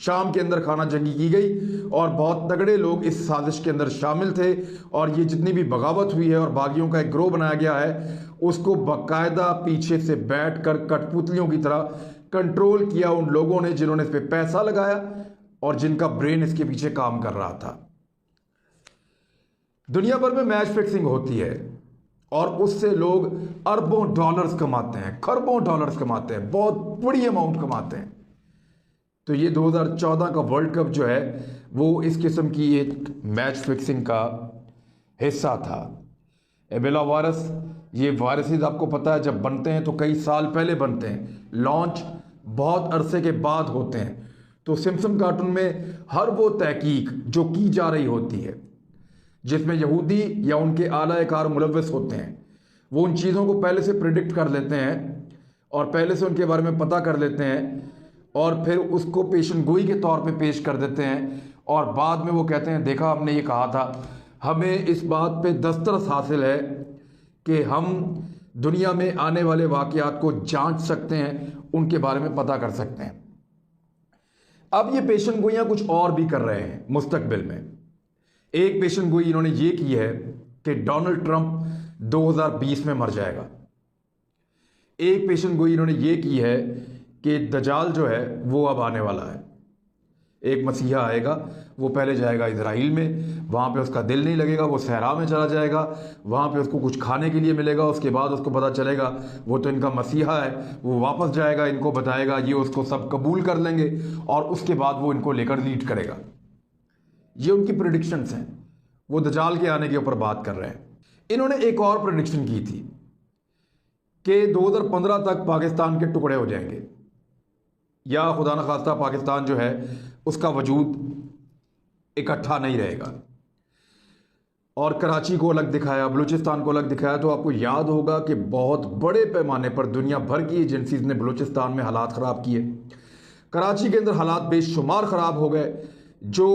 शाम के अंदर खाना जंगी की गई और बहुत तगड़े लोग इस साजिश के अंदर शामिल थे। और ये जितनी भी बगावत हुई है और बागियों का एक ग्रोह बनाया गया है, उसको बाकायदा पीछे से बैठकर कठपुतलियों की तरह कंट्रोल किया उन लोगों ने जिन्होंने इस पे पैसा लगाया और जिनका ब्रेन इसके पीछे काम कर रहा था। दुनिया भर में मैच फिक्सिंग होती है और उससे लोग अरबों डॉलर्स कमाते हैं, खरबों डॉलर्स कमाते हैं, बहुत बड़ी अमाउंट कमाते हैं। तो ये 2014 का वर्ल्ड कप जो है वो इस किस्म की एक मैच फिक्सिंग का हिस्सा था। एबोला वायरस, ये वायरसेस आपको पता है जब बनते हैं तो कई साल पहले बनते हैं, लॉन्च बहुत अरसे के बाद होते हैं। तो सिम्पसन कार्टून में हर वो तहकीक जो की जा रही होती है जिसमें यहूदी या उनके आला-ए-कार मुलव्वस होते हैं, वो उन चीज़ों को पहले से प्रिडिक्ट कर लेते हैं और पहले से उनके बारे में पता कर लेते हैं और फिर उसको पेशन गोई के तौर पे पेश कर देते हैं और बाद में वो कहते हैं देखा हमने ये कहा था। हमें इस बात पे दस्तरस हासिल है कि हम दुनिया में आने वाले वाक़यात को जांच सकते हैं, उनके बारे में पता कर सकते हैं। अब ये पेशन गोइयाँ कुछ और भी कर रहे हैं मुस्तकबिल में। एक पेशन गोई इन्होंने ये की है कि डोनाल्ड ट्रंप 2020 में मर जाएगा। एक पेशन गोई इन्होंने ये की है कि दजाल जो है वो अब आने वाला है। एक मसीहा आएगा, वो पहले जाएगा इजराइल में, वहाँ पे उसका दिल नहीं लगेगा, वो सहरा में चला जाएगा, वहाँ पे उसको कुछ खाने के लिए मिलेगा, उसके बाद उसको पता चलेगा वो तो इनका मसीहा है, वो वापस जाएगा, इनको बताएगा, ये उसको सब कबूल कर लेंगे और उसके बाद वो इनको लेकर लीड करेगा। ये उनकी प्रेडिक्शंस हैं, वो दजाल के आने के ऊपर बात कर रहे हैं। इन्होंने एक और प्रेडिक्शन की थी कि 2015 तक पाकिस्तान के टुकड़े हो जाएंगे या खुदा न खास्ता पाकिस्तान जो है उसका वजूद इकट्ठा नहीं रहेगा और कराची को अलग दिखाया, बलूचिस्तान को अलग दिखाया। तो आपको याद होगा कि बहुत बड़े पैमाने पर दुनिया भर की एजेंसीज ने बलूचिस्तान में हालात ख़राब किए। कराची के अंदर हालात बेशुमार ख़राब हो गए। जो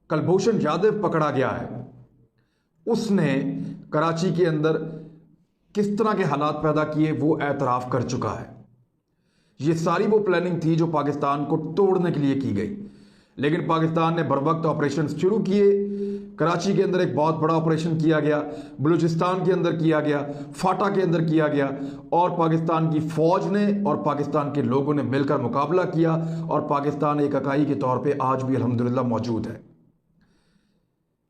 कुलभूषण यादव पकड़ा गया है उसने कराची के अंदर किस तरह के हालात पैदा किए वो एतराफ़ कर चुका है। ये सारी वो प्लानिंग थी जो पाकिस्तान को तोड़ने के लिए की गई, लेकिन पाकिस्तान ने बरवक्त ऑपरेशन शुरू किए। कराची के अंदर एक बहुत बड़ा ऑपरेशन किया गया, बलूचिस्तान के अंदर किया गया, फाटा के अंदर किया गया और पाकिस्तान की फ़ौज ने और पाकिस्तान के लोगों ने मिलकर मुकाबला किया और पाकिस्तान एक इकाई के तौर पे आज भी अल्हम्दुलिल्लाह मौजूद है।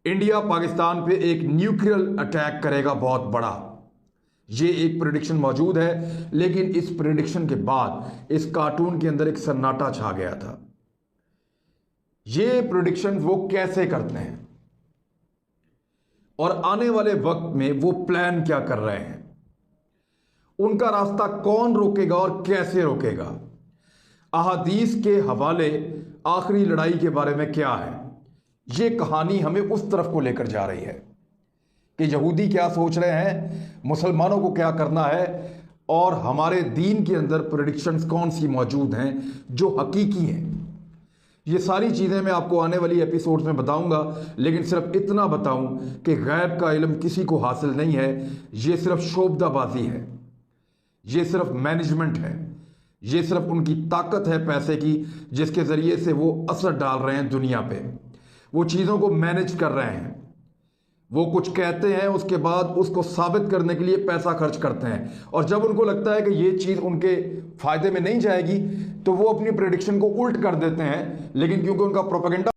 इंडिया पाकिस्तान पे एक न्यूक्लियर अटैक करेगा बहुत बड़ा, ये एक प्रेडिक्शन मौजूद है। लेकिन इस प्रेडिक्शन के बाद इस कार्टून के अंदर एक सन्नाटा छा गया था। ये प्रेडिक्शन वो कैसे करते हैं और आने वाले वक्त में वो प्लान क्या कर रहे हैं, उनका रास्ता कौन रोकेगा और कैसे रोकेगा। अहादीस के हवाले आखिरी लड़ाई के बारे में क्या है, ये कहानी हमें उस तरफ को लेकर जा रही है कि यहूदी क्या सोच रहे हैं, मुसलमानों को क्या करना है और हमारे दीन के अंदर प्रेडिक्शंस कौन सी मौजूद हैं जो हकीकी हैं। ये सारी चीज़ें मैं आपको आने वाली एपिसोड्स में बताऊंगा, लेकिन सिर्फ इतना बताऊं कि गैब का इल्म किसी को हासिल नहीं है। ये सिर्फ शोबदाबाजी है, ये सिर्फ मैनेजमेंट है, ये सिर्फ उनकी ताकत है पैसे की जिसके ज़रिए से वो असर डाल रहे हैं दुनिया पे, वो चीज़ों को मैनेज कर रहे हैं। वो कुछ कहते हैं उसके बाद उसको साबित करने के लिए पैसा खर्च करते हैं और जब उनको लगता है कि ये चीज़ उनके फ़ायदे में नहीं जाएगी तो वो अपनी प्रेडिक्शन को उल्ट कर देते हैं। लेकिन क्योंकि उनका प्रोपेगेंडा